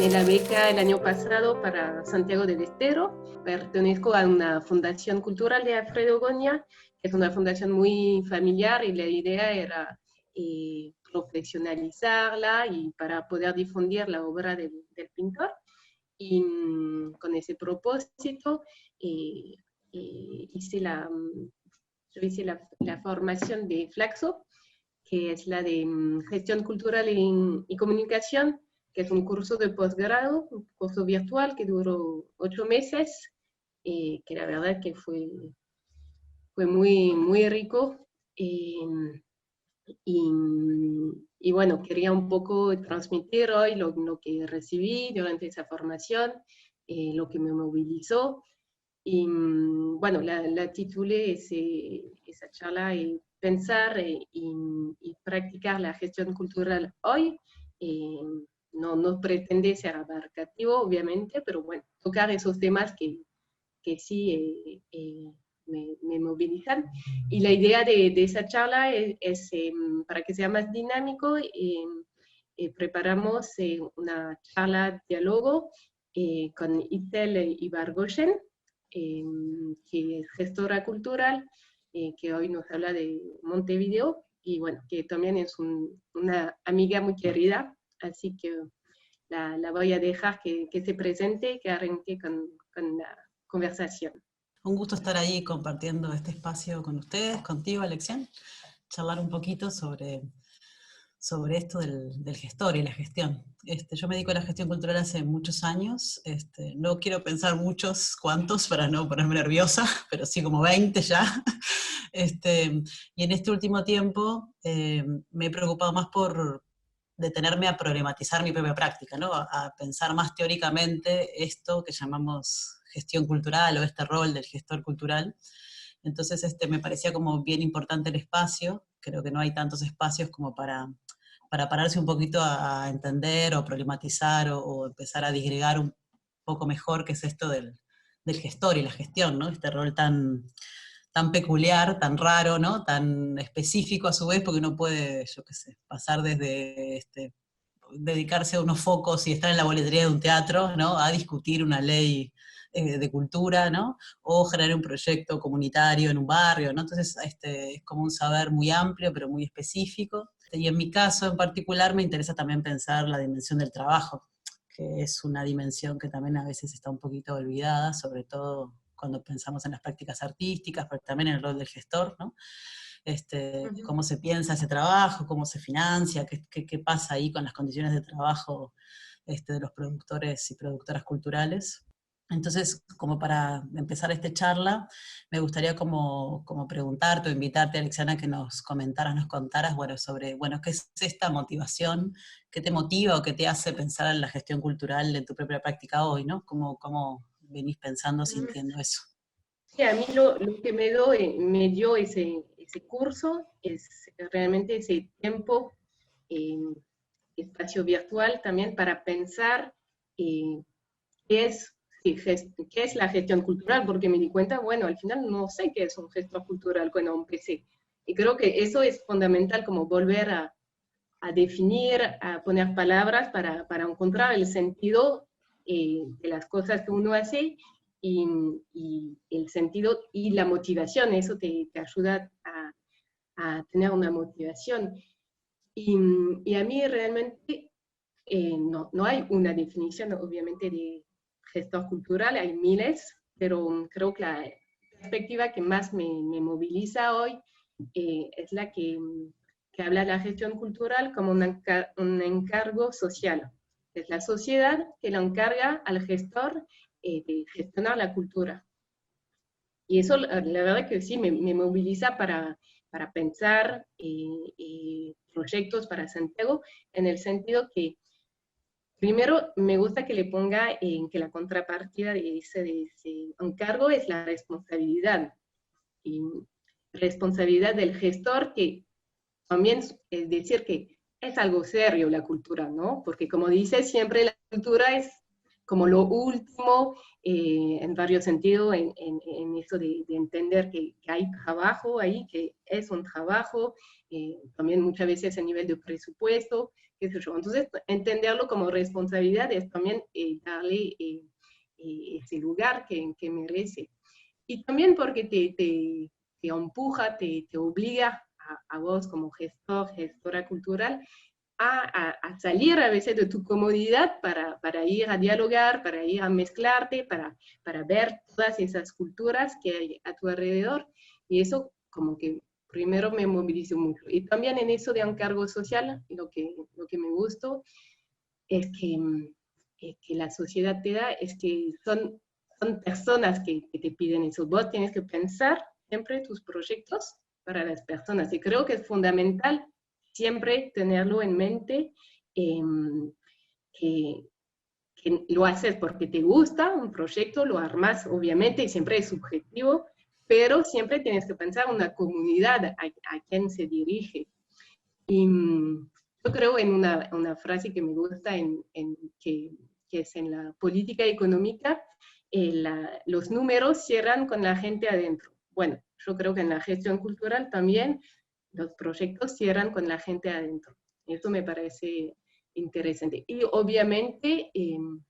gané la beca el año pasado para Santiago del Estero. Pertenezco a una fundación cultural de Alfredo Goña, que es una fundación muy familiar y la idea era profesionalizarla y para poder difundir la obra del pintor. Y con ese propósito yo hice la formación de Flaxo, que es la de Gestión Cultural y Comunicación, que es un curso de posgrado, un curso virtual que duró 8 meses, que la verdad que fue muy, muy rico. Y, y bueno, quería un poco transmitir hoy lo que recibí durante esa formación, lo que me movilizó. Y bueno, la titulé esa charla, Pensar y practicar la gestión cultural hoy. Eh, no pretende ser abarcativo, obviamente, pero bueno, tocar esos temas que sí me movilizan. Y la idea de esa charla es para que sea más dinámico, preparamos una charla diálogo con Itel Ibargoyen, que es gestora cultural, que hoy nos habla de Montevideo, y bueno, que también es una amiga muy querida, así que la voy a dejar que se presente, que arranque con la conversación. Un gusto estar ahí compartiendo este espacio con ustedes, contigo, Alexián, charlar un poquito sobre esto del gestor y la gestión. Yo me dedico a la gestión cultural hace muchos años, no quiero pensar muchos cuántos para no ponerme nerviosa, pero sí como 20 ya. Y en este último tiempo me he preocupado más por detenerme a problematizar mi propia práctica, ¿no? A pensar más teóricamente esto que llamamos gestión cultural o este rol del gestor cultural. Entonces me parecía como bien importante el espacio, creo que no hay tantos espacios como para pararse un poquito a entender o problematizar o empezar a disgregar un poco mejor qué es esto del gestor y la gestión, ¿no? Este rol tan peculiar, tan raro, ¿no? Tan específico a su vez, porque uno puede, yo qué sé, pasar desde dedicarse a unos focos y estar en la boletería de un teatro, ¿no? A discutir una ley de cultura, ¿no? O generar un proyecto comunitario en un barrio, ¿no? Entonces, es como un saber muy amplio, pero muy específico. Y en mi caso en particular me interesa también pensar la dimensión del trabajo, que es una dimensión que también a veces está un poquito olvidada, sobre todo cuando pensamos en las prácticas artísticas, pero también en el rol del gestor, ¿no? Cómo se piensa ese trabajo, cómo se financia, qué pasa ahí con las condiciones de trabajo de los productores y productoras culturales. Entonces, como para empezar esta charla, me gustaría como preguntarte o invitarte, Alexiana, que nos comentaras, nos contaras, bueno, sobre, bueno, qué es esta motivación, qué te motiva o qué te hace pensar en la gestión cultural en tu propia práctica hoy, ¿no? ¿Cómo venís pensando, sintiendo eso? Sí, a mí lo que me dio ese curso es realmente ese tiempo, eh, espacio virtual también para pensar eh, qué es, qué es la gestión cultural, porque me di cuenta, bueno, al final no sé qué es un gestor cultural cuando empecé. Y creo que eso es fundamental, como volver a definir, a poner palabras para encontrar el sentido de las cosas que uno hace y el sentido y la motivación. Eso te ayuda a tener una motivación. Y a mí realmente no hay una definición, obviamente, de gestor cultural, hay miles, pero creo que la perspectiva que más me moviliza hoy es la que habla de la gestión cultural como un encargo social. Es la sociedad que lo encarga al gestor de gestionar la cultura. Y eso, la verdad que sí, me moviliza para pensar proyectos para Santiago, en el sentido que, primero, me gusta que le ponga en que la contrapartida de ese encargo es la responsabilidad. Y responsabilidad del gestor, que también es decir que es algo serio la cultura, ¿no? Porque como dice, siempre la cultura es como lo último, en varios sentidos, en eso de entender que hay trabajo ahí, que es un trabajo, también muchas veces a nivel de presupuesto, qué sé yo. Entonces, entenderlo como responsabilidad es también darle ese lugar que merece. Y también porque te empuja, te obliga a vos como gestor, gestora cultural, a salir a veces de tu comodidad para ir a dialogar, para ir a mezclarte, para ver todas esas culturas que hay a tu alrededor. Y eso como que primero me movilizó mucho. Y también en eso de encargo social, lo que me gustó es que la sociedad te da, es que son personas que te piden eso. Vos tienes que pensar siempre tus proyectos para las personas. Y creo que es fundamental siempre tenerlo en mente, eh, que, que lo haces porque te gusta un proyecto, lo armas obviamente y siempre es subjetivo, pero siempre tienes que pensar en una comunidad a quien se dirige. Y yo creo en una frase que me gusta, que es en la política económica, los números cierran con la gente adentro. Bueno, yo creo que en la gestión cultural también los proyectos cierran con la gente adentro. Eso me parece interesante. Y obviamente en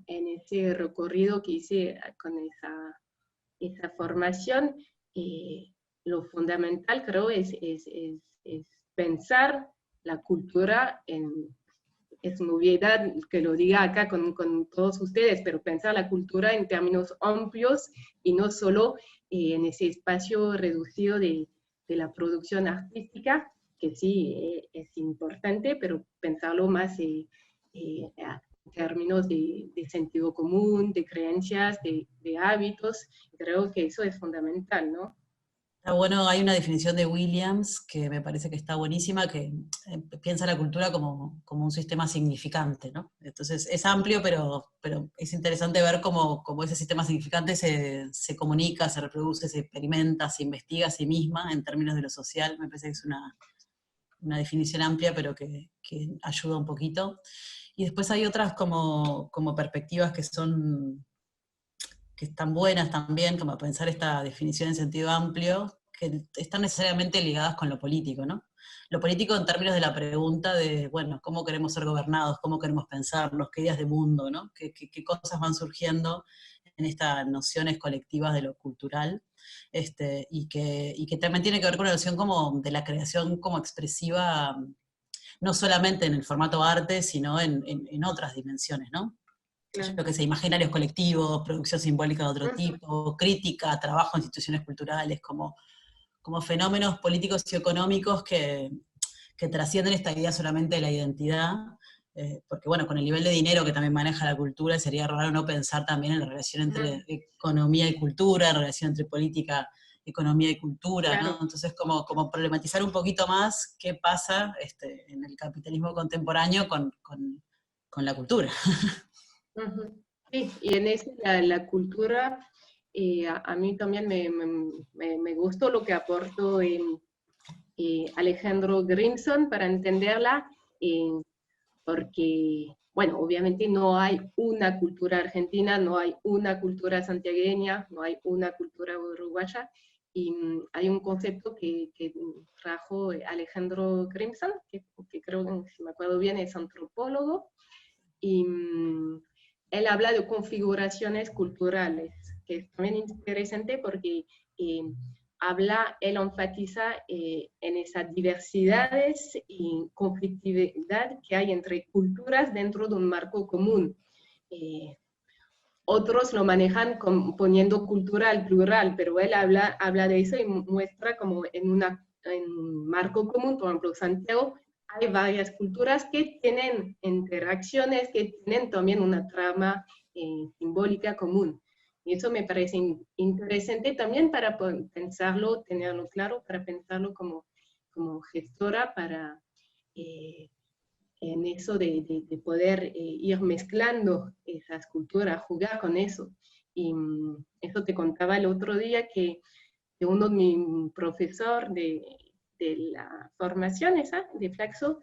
ese recorrido que hice con esa formación, eh, lo fundamental creo es pensar la cultura es una obviedad que lo diga acá con todos ustedes, pero pensar la cultura en términos amplios y no solo en ese espacio reducido de la producción artística, que sí es importante, pero pensarlo más en términos de sentido común, de creencias, de hábitos. Creo que eso es fundamental, ¿no? Está bueno, hay una definición de Williams que me parece que está buenísima, que piensa la cultura como un sistema significante, ¿no? Entonces es amplio, pero es interesante ver cómo ese sistema significante se comunica, se reproduce, se experimenta, se investiga a sí misma en términos de lo social. Me parece que es una definición amplia, pero que ayuda un poquito. Y después hay otras como perspectivas que están buenas también, como pensar esta definición en sentido amplio, que están necesariamente ligadas con lo político, ¿no? Lo político en términos de la pregunta de, bueno, ¿cómo queremos ser gobernados? ¿Cómo queremos pensarnos? ¿Qué ideas de mundo? ¿No? ¿Qué cosas van surgiendo en estas nociones colectivas de lo cultural? Y que también tiene que ver con la noción como de la creación como expresiva, no solamente en el formato arte, sino en otras dimensiones, ¿no? Claro. Yo que sé, imaginarios colectivos, producción simbólica de otro Ujú. tipo, crítica, trabajo en instituciones culturales, como fenómenos políticos y económicos que trascienden esta idea solamente de la identidad, porque bueno, con el nivel de dinero que también maneja la cultura, sería raro no pensar también en la relación entre economía y cultura, en la relación entre política, economía y cultura, ¿no? Claro. Entonces, como problematizar un poquito más qué pasa en el capitalismo contemporáneo con la cultura. Ujú. Sí, y en eso la cultura, a mí también me gustó lo que aportó Alejandro Grimson para entenderla, eh, porque, bueno, obviamente no hay una cultura argentina, no hay una cultura santiagueña, no hay una cultura uruguaya, y hay un concepto que trajo Alejandro Grimson, que creo que, si me acuerdo bien, es antropólogo, y él habla de configuraciones culturales, que es también interesante porque eh, él enfatiza en esas diversidades y conflictividad que hay entre culturas dentro de un marco común. Eh, Otros lo manejan poniendo cultural, plural, pero él habla de eso y muestra como en un marco común, por ejemplo, Santiago, hay varias culturas que tienen interacciones, que tienen también una trama simbólica común. Y eso me parece interesante también para pensarlo, tenerlo claro, para pensarlo como gestora, para eh, en eso de poder ir mezclando esas culturas, jugar con eso. Y eso te contaba el otro día que uno de mi profesor de de la formación esa, de Flaxo,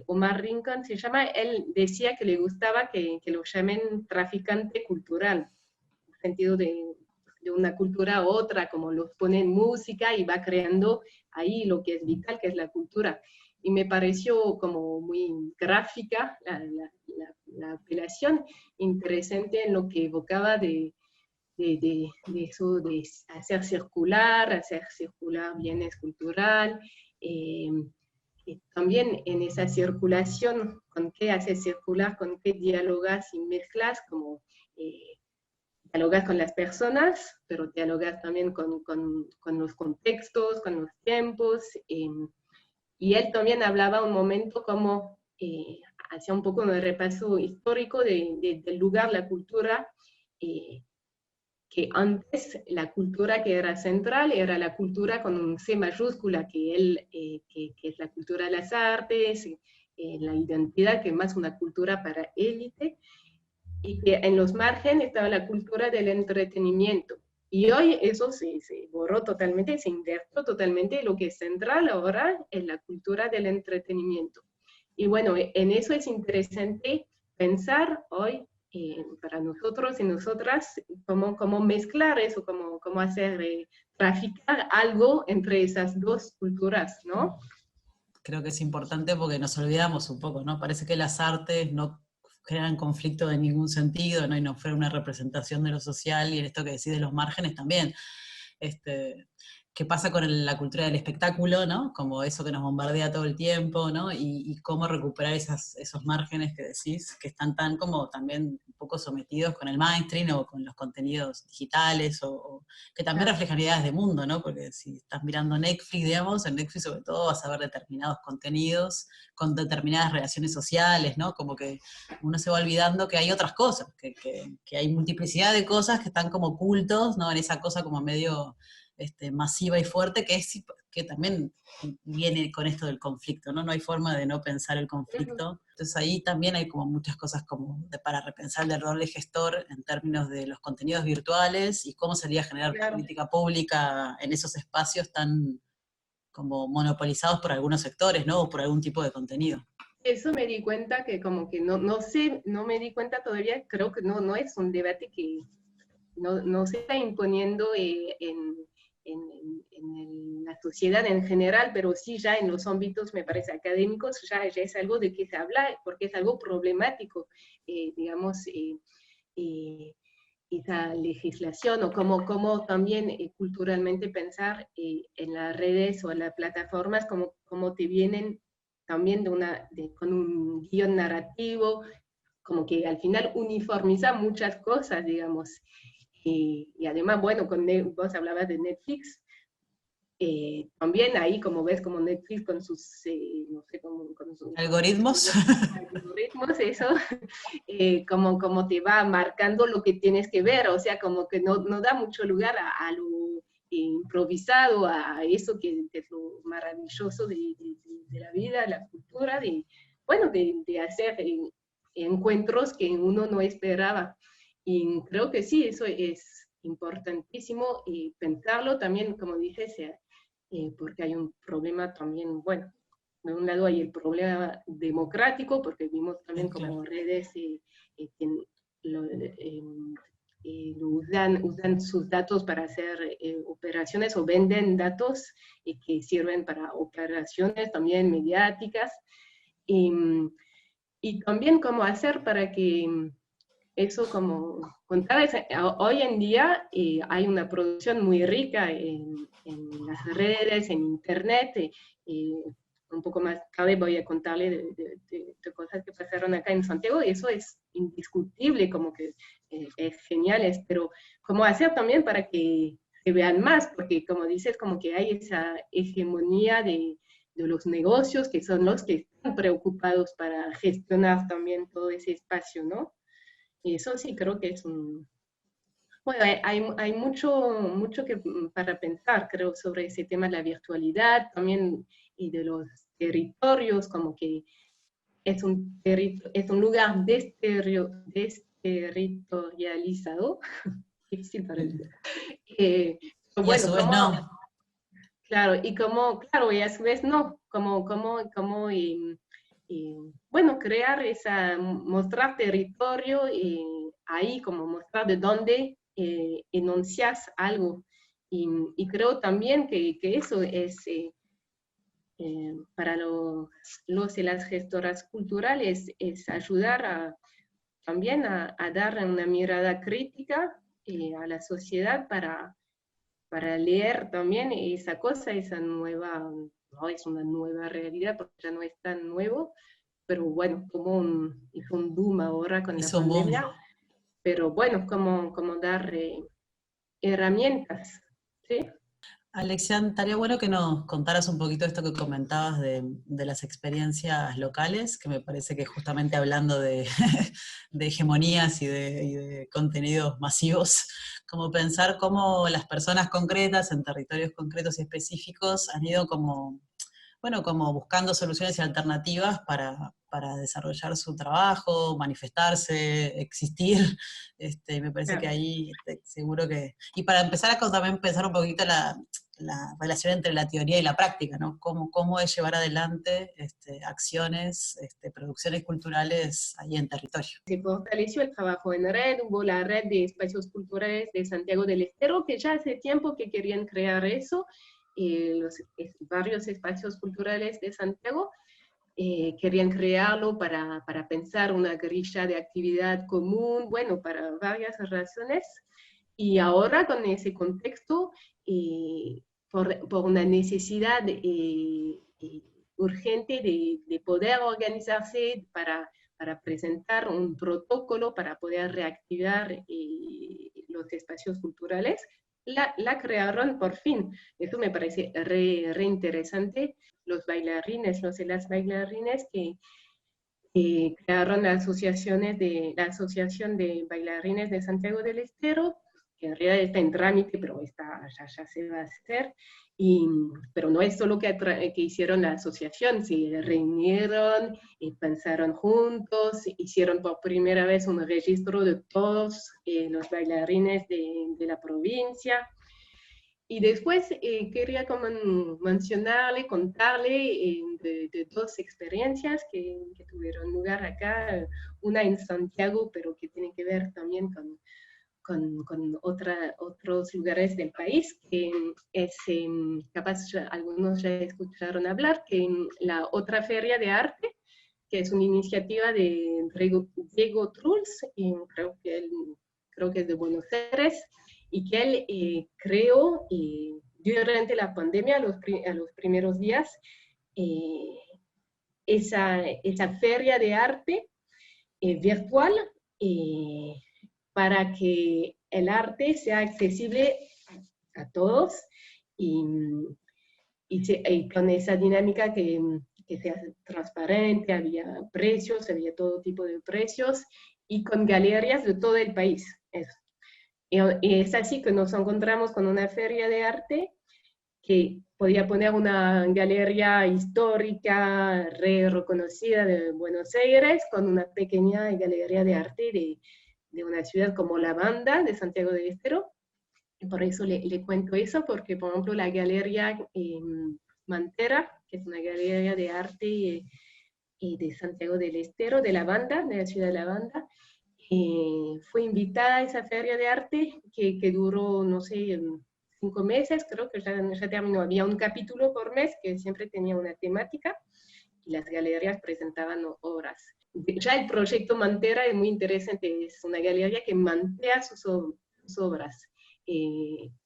Omar Rincón se llama, él decía que le gustaba que lo llamen traficante cultural, en el sentido de una cultura a otra, como los pone en música y va creando ahí lo que es vital, que es la cultura. Y me pareció como muy gráfica la apelación, interesante en lo que evocaba de eso, de hacer circular bien es cultural, y también en esa circulación, con qué haces circular, con qué dialogas y mezclas, como dialogas con las personas, pero dialogas también con los contextos, con los tiempos, y él también hablaba un momento como, hacía un poco de repaso histórico del lugar, la cultura, que antes la cultura que era central era la cultura con un C mayúscula, que es la cultura de las artes, la identidad, que es más una cultura para élite, y que en los márgenes estaba la cultura del entretenimiento. Y hoy eso se borró totalmente, se invirtió totalmente, lo que es central ahora es la cultura del entretenimiento. Y bueno, en eso es interesante pensar hoy, para nosotros y nosotras, cómo mezclar eso, cómo hacer, traficar algo entre esas dos culturas, ¿no? Creo que es importante porque nos olvidamos un poco, ¿no? Parece que las artes no generan conflicto de ningún sentido, ¿no? Y no fueron una representación de lo social, y en esto que decís de los márgenes también. ¿Qué pasa con la cultura del espectáculo, ¿no? Como eso que nos bombardea todo el tiempo, ¿no? Y cómo recuperar esos márgenes que decís, que están tan como también un poco sometidos con el mainstream o con los contenidos digitales, o que también reflejan ideas de mundo, ¿no? Porque si estás mirando Netflix, digamos, en Netflix sobre todo vas a ver determinados contenidos con determinadas relaciones sociales, ¿no? Como que uno se va olvidando que hay otras cosas, que hay multiplicidad de cosas que están como ocultos, ¿no? En esa cosa como medio masiva y fuerte, que también viene con esto del conflicto, ¿no? No hay forma de no pensar el conflicto. Entonces ahí también hay como muchas cosas como para repensar el rol de gestor en términos de los contenidos virtuales y cómo sería generar política pública en esos espacios tan como monopolizados por algunos sectores, ¿no? O por algún tipo de contenido. Eso me di cuenta que como que no sé, no me di cuenta todavía, creo que no es un debate que no se está imponiendo en la sociedad en general, pero sí ya en los ámbitos, me parece, académicos, ya es algo de que se habla, porque es algo problemático, digamos, esa legislación, o cómo también culturalmente pensar en las redes o en las plataformas, cómo te vienen también con un guión narrativo, como que al final uniformiza muchas cosas, digamos. Y además, bueno, vos hablabas de Netflix, también ahí, como ves, como Netflix con sus, no sé, con sus algoritmos, algoritmos, eso, como te va marcando lo que tienes que ver, o sea, como que no da mucho lugar a lo improvisado, a eso que es lo maravilloso de la vida, la cultura, bueno, de hacer encuentros que uno no esperaba. Y creo que sí, eso es importantísimo, y pensarlo también, como dices, porque hay un problema también, bueno, de un lado hay el problema democrático, porque vimos también como redes usan sus datos para hacer operaciones, o venden datos que sirven para operaciones también mediáticas. Y también cómo hacer para que eso, como contabas, hoy en día hay una producción muy rica en las redes, en internet. Un poco más cabe, voy a contarle de cosas que pasaron acá en Santiago, y eso es indiscutible, como que es genial, pero cómo hacer también para que se vean más, porque como dices, como que hay esa hegemonía de los negocios, que son los que están preocupados para gestionar también todo ese espacio, ¿no? Y eso sí creo que es un... Bueno, hay mucho para pensar, creo, sobre ese tema de la virtualidad, también, y de los territorios, como que es un lugar desterritorializado, difícil para decir. y a Bueno, su vez no. Claro, y como, claro, y a su vez no, bueno, crear esa, mostrar territorio ahí, como mostrar de dónde enuncias algo. Y creo también que eso es, para los y las gestoras culturales, es ayudar también a dar una mirada crítica a la sociedad para leer también esa cosa, esa nueva, no es una nueva realidad porque ya no es tan nuevo, pero bueno, hizo un boom ahora con la Hizo un boom. pandemia, pero bueno, como dar herramientas, ¿sí? Alexian, estaría bueno que nos contaras un poquito esto que comentabas de las experiencias locales, que me parece que justamente hablando de, de hegemonías y de contenidos masivos, como pensar cómo las personas concretas en territorios concretos y específicos han ido como, bueno, como buscando soluciones y alternativas para desarrollar su trabajo, manifestarse, existir. Me parece que Claro. ahí seguro que... Y para empezar a también pensar un poquito la relación entre la teoría y la práctica, ¿no? Cómo es llevar adelante acciones, producciones culturales ahí en territorio. Se fortaleció el trabajo en red, hubo la red de espacios culturales de Santiago del Estero, que ya hace tiempo que querían crear eso, varios espacios culturales de Santiago, querían crearlo para pensar una grilla de actividad común, bueno, para varias razones. Y ahora con ese contexto, por una necesidad urgente de poder organizarse para presentar un protocolo para poder reactivar los espacios culturales, la crearon por fin. Eso me parece re interesante. Los bailarines, los y las bailarines que crearon la Asociación de Bailarines de Santiago del Estero, que en realidad está en trámite, pero ya se va a hacer. Pero no es solo que hicieron la asociación, se reunieron y pensaron juntos, hicieron por primera vez un registro de todos los bailarines de la provincia. Y después quería como mencionarle, contarle de dos experiencias que tuvieron lugar acá, una en Santiago, pero que tiene que ver también con otros lugares del país, que es, capaz algunos ya escucharon hablar, que la otra feria de arte, que es una iniciativa de Diego Truls, y creo que es de Buenos Aires, y que él creó durante la pandemia, a los primeros días, eh, esa feria de arte virtual eh, para que el arte sea accesible a todos y, y con esa dinámica que sea transparente, había precios, había todo tipo de precios y con galerías de todo el país. Eso. Y es así que nos encontramos con una feria de arte que podía poner una galería histórica reconocida de Buenos Aires con una pequeña galería de arte de una ciudad como La Banda de Santiago del Estero. Y por eso le cuento eso, porque por ejemplo la galería Mantera, que es una galería de arte de Santiago del Estero, de La Banda, de la ciudad de La Banda, fue invitada a esa feria de arte que duró, no sé, 5 meses, creo que ya terminó. Había un capítulo por mes que siempre tenía una temática y las galerías presentaban obras. Ya el proyecto Mantera es muy interesante, es una galería que mantea sus obras.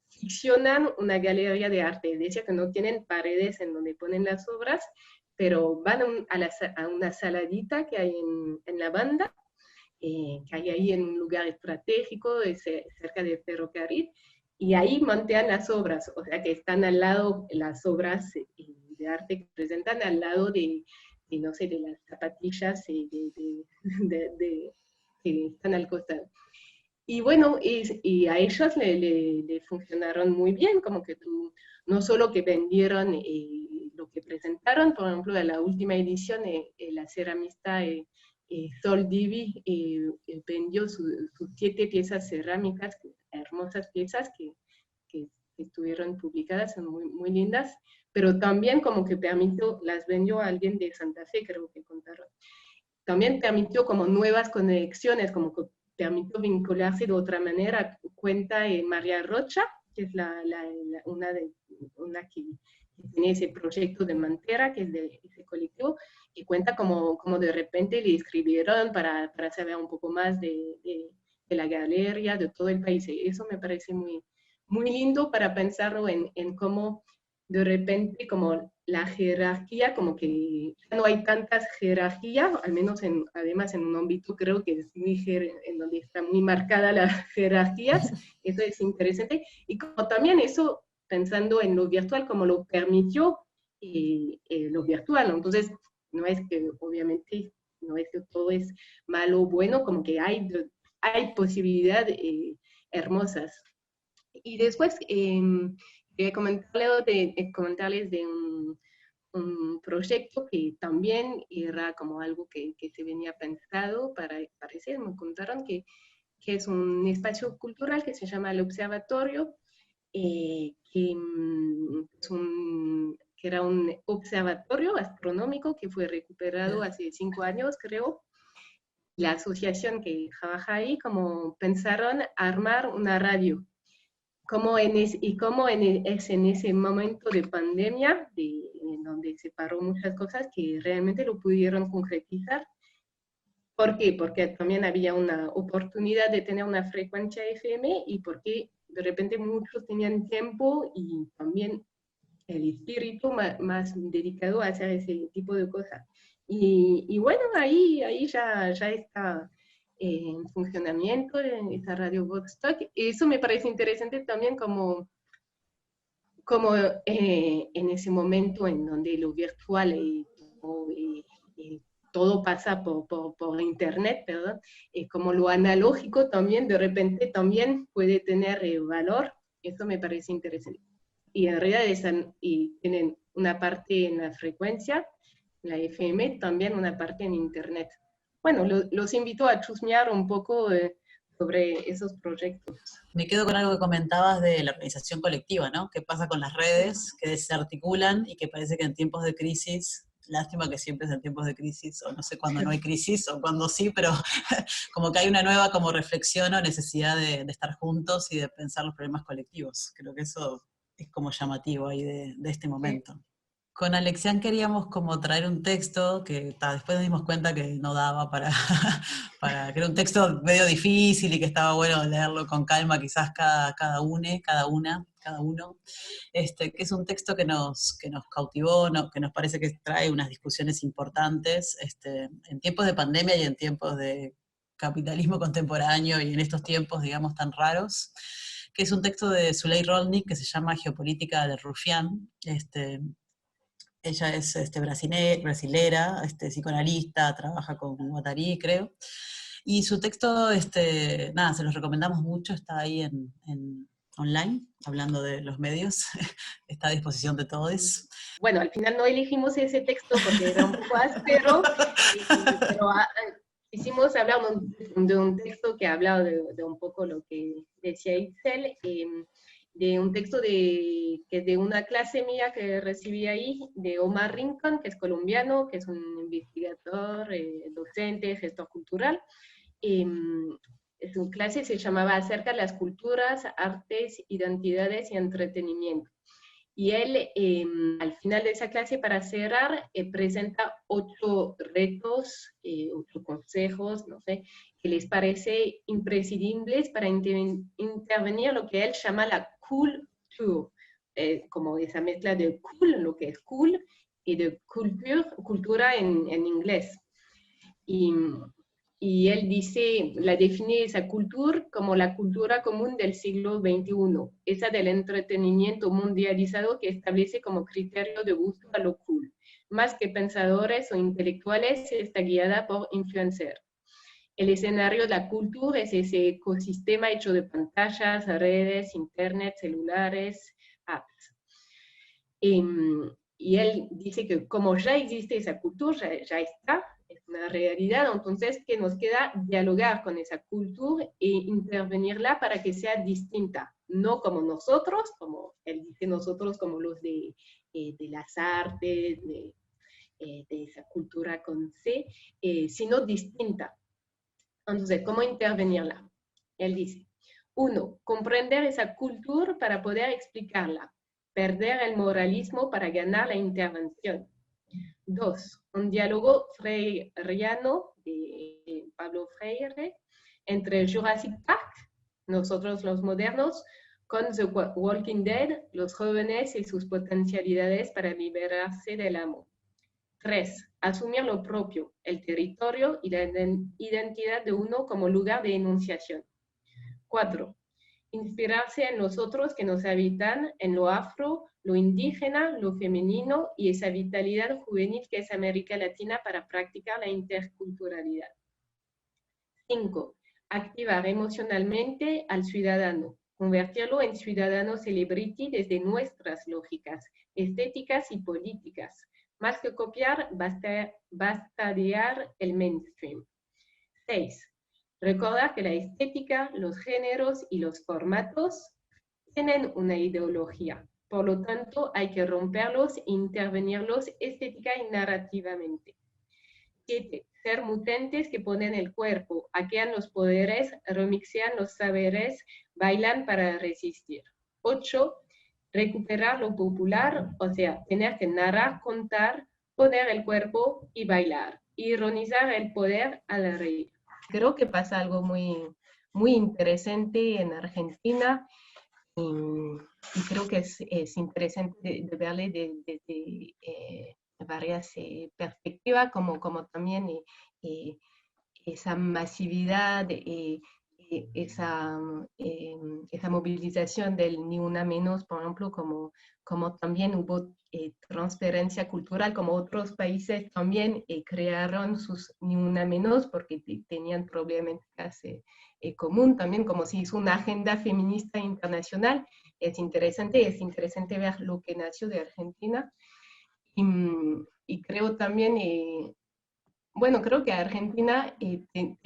Ficcionan una galería de arte, decía que no tienen paredes en donde ponen las obras, pero van a una saladita que hay en La Banda, que hay ahí en un lugar estratégico, cerca del ferrocarril, y ahí mantean las obras, o sea que están al lado, las obras de arte que presentan al lado no sé, de las zapatillas que están al costado. Y bueno, y a ellos le funcionaron muy bien, como que no solo que vendieron lo que presentaron, por ejemplo, de la última edición, la ceramista Sol Divi vendió sus 7 piezas cerámicas, hermosas piezas que que estuvieron publicadas, son muy, muy lindas, pero también como que permitió, las vendió a alguien de Santa Fe, creo que contaron. También permitió como nuevas conexiones, como que permitió vincularse de otra manera. Cuenta María Rocha, que es una que tiene ese proyecto de Mantera, que es de ese colectivo, y cuenta como de repente le escribieron para saber un poco más de la galería, de todo el país. Eso me parece muy, muy lindo para pensarlo en cómo de repente como la jerarquía, como que ya no hay tantas jerarquías, al menos además en un ámbito creo que es muy en donde está muy marcada las jerarquías, eso es interesante, y como también eso, pensando en lo virtual, como lo permitió lo virtual, ¿no? Entonces no es que obviamente, no es que todo es malo o bueno, como que hay posibilidades hermosas. Y después, quería comentarles de un proyecto que también era como algo que se venía pensado para aparecer. Me contaron que es un espacio cultural que se llama El Observatorio, que era un observatorio astronómico que fue recuperado hace 5 años, creo. La asociación que trabaja ahí, como pensaron armar una radio es en ese momento de pandemia, en donde se paró muchas cosas, que realmente lo pudieron concretizar. ¿Por qué? Porque también había una oportunidad de tener una frecuencia FM y porque de repente muchos tenían tiempo y también el espíritu más dedicado a hacer ese tipo de cosas. Y bueno, ahí ya está en funcionamiento esa radio Woodstock. Eso me parece interesante también como en ese momento en donde lo virtual todo pasa por internet, perdón, como lo analógico también de repente también puede tener valor. Eso me parece interesante. Y en realidad y tienen una parte en la frecuencia, la FM, también una parte en internet. Bueno, los invito a chusmear un poco sobre esos proyectos. Me quedo con algo que comentabas de la organización colectiva, ¿no? ¿Qué pasa con las redes que se articulan y que parece que en tiempos de crisis, lástima que siempre es en tiempos de crisis, o no sé cuándo no hay crisis o cuándo sí, pero como que hay una nueva como reflexión o necesidad de estar juntos y de pensar los problemas colectivos. Creo que eso es como llamativo ahí de este momento. Con Alexián queríamos como traer un texto que después nos dimos cuenta que no daba que era un texto medio difícil y que estaba bueno leerlo con calma, quizás cada uno, que es un texto que nos cautivó, que nos parece que trae unas discusiones importantes en tiempos de pandemia y en tiempos de capitalismo contemporáneo y en estos tiempos, digamos, tan raros, que es un texto de Zuley Rolnik que se llama Geopolítica del Rufián. Ella es brasilera, psicoanalista, trabaja con Guattari, creo. Y su texto, nada, se los recomendamos mucho, está ahí online, hablando de los medios, está a disposición de todos. Bueno, al final no elegimos ese texto porque era un poco áspero, pero quisimos hablar de un texto que hablaba de un poco lo que decía Itzel, de un texto de una clase mía que recibí ahí, de Omar Rincón, que es colombiano, que es un investigador, docente, gestor cultural. Su clase se llamaba Acerca de las culturas, artes, identidades y entretenimiento. Y él, al final de esa clase, para cerrar, presenta 8 retos, 8 consejos, no sé, que les parece imprescindibles para intervenir lo que él llama la culture, como esa mezcla de cool, lo que es cool, y de cultura en inglés. Y él dice, la define esa cultura como la cultura común del siglo XXI, esa del entretenimiento mundializado que establece como criterio de gusto a lo cool. Más que pensadores o intelectuales, está guiada por influencers. El escenario de la cultura es ese ecosistema hecho de pantallas, redes, internet, celulares, apps. Y él dice que como ya existe esa cultura, ya está, es una realidad, entonces que nos queda dialogar con esa cultura e intervenirla para que sea distinta, no como nosotros, como él dice nosotros, como los de las artes, de esa cultura con C, sino distinta. Entonces, ¿cómo intervenirla? Él dice, 1. Comprender esa cultura para poder explicarla. Perder el moralismo para ganar la intervención. 2. Un diálogo freiriano de Pablo Freire entre Jurassic Park, nosotros los modernos, con The Walking Dead, los jóvenes y sus potencialidades para liberarse del amor. 3. Asumir lo propio, el territorio y la identidad de uno como lugar de enunciación. 4. Inspirarse en los otros que nos habitan, en lo afro, lo indígena, lo femenino y esa vitalidad juvenil que es América Latina para practicar la interculturalidad. 5. Activar emocionalmente al ciudadano, convertirlo en ciudadano celebrity desde nuestras lógicas estéticas y políticas. Más que copiar, bastadear el mainstream. 6. Recordar que la estética, los géneros y los formatos tienen una ideología. Por lo tanto, hay que romperlos e intervenirlos estética y narrativamente. 7. Ser mutentes que ponen el cuerpo, hackean los poderes, remixean los saberes, bailan para resistir. 8. Recuperar lo popular, o sea, tener que narrar, contar, poner el cuerpo y bailar. Ironizar el poder al reír. Creo que pasa algo muy interesante en Argentina y creo que es interesante de verle desde varias perspectivas, como también esa masividad, esa movilización del Ni Una Menos, por ejemplo, como también hubo transferencia cultural, como otros países también crearon sus Ni Una Menos porque tenían problemáticas común también, como si hizo una agenda feminista internacional. Es interesante ver lo que nació de Argentina. Y creo también, bueno, creo que Argentina tienen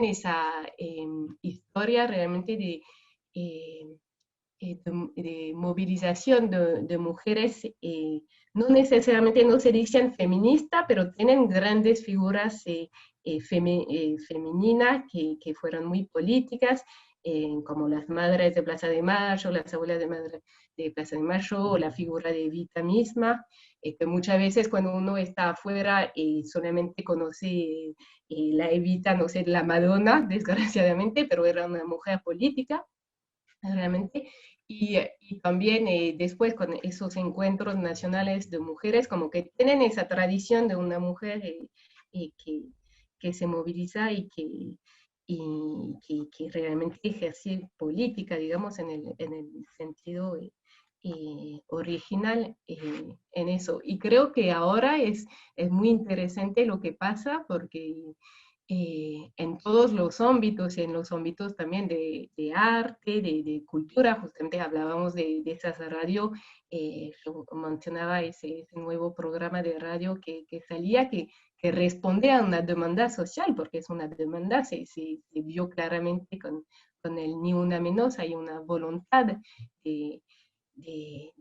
esa historia realmente de movilización de mujeres, no necesariamente no se dicen feministas, pero tienen grandes figuras femeninas que fueron muy políticas, como las madres de Plaza de Mayo, las abuelas de Plaza de Mayo, o la figura de Evita misma, que muchas veces cuando uno está afuera solamente conoce la Evita, no sé, la Madonna, desgraciadamente, pero era una mujer política, realmente. Y también después con esos encuentros nacionales de mujeres, como que tienen esa tradición de una mujer que se moviliza y que realmente ejerce política, digamos, en el sentido original en eso. Y creo que ahora es muy interesante lo que pasa porque en todos los ámbitos, en los ámbitos también de arte, de cultura, justamente hablábamos de esas radio, yo mencionaba ese nuevo programa de radio que salía, que responde a una demanda social, porque es una demanda, se vio claramente con el Ni Una Menos, hay una voluntad de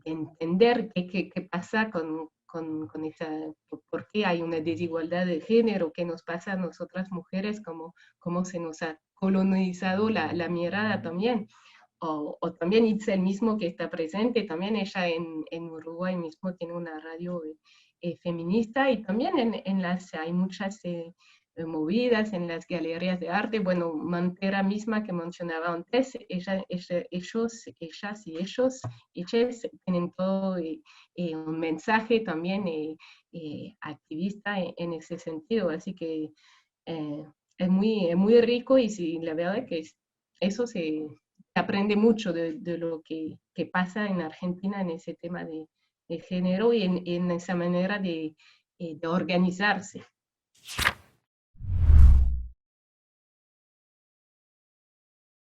entender qué pasa con esa, por qué hay una desigualdad de género, qué nos pasa a nosotras mujeres, cómo se nos ha colonizado la mirada también. O también Itzel mismo que está presente, también ella en Uruguay mismo tiene una radio feminista, y también hay muchas movidas en las galerías de arte. Bueno, Mantera misma que mencionaba antes, ellas y ellos tienen todo un mensaje también activista en ese sentido, así que es muy rico, y sí, la verdad es que eso se aprende mucho de lo que pasa en Argentina en ese tema de género y en esa manera de organizarse.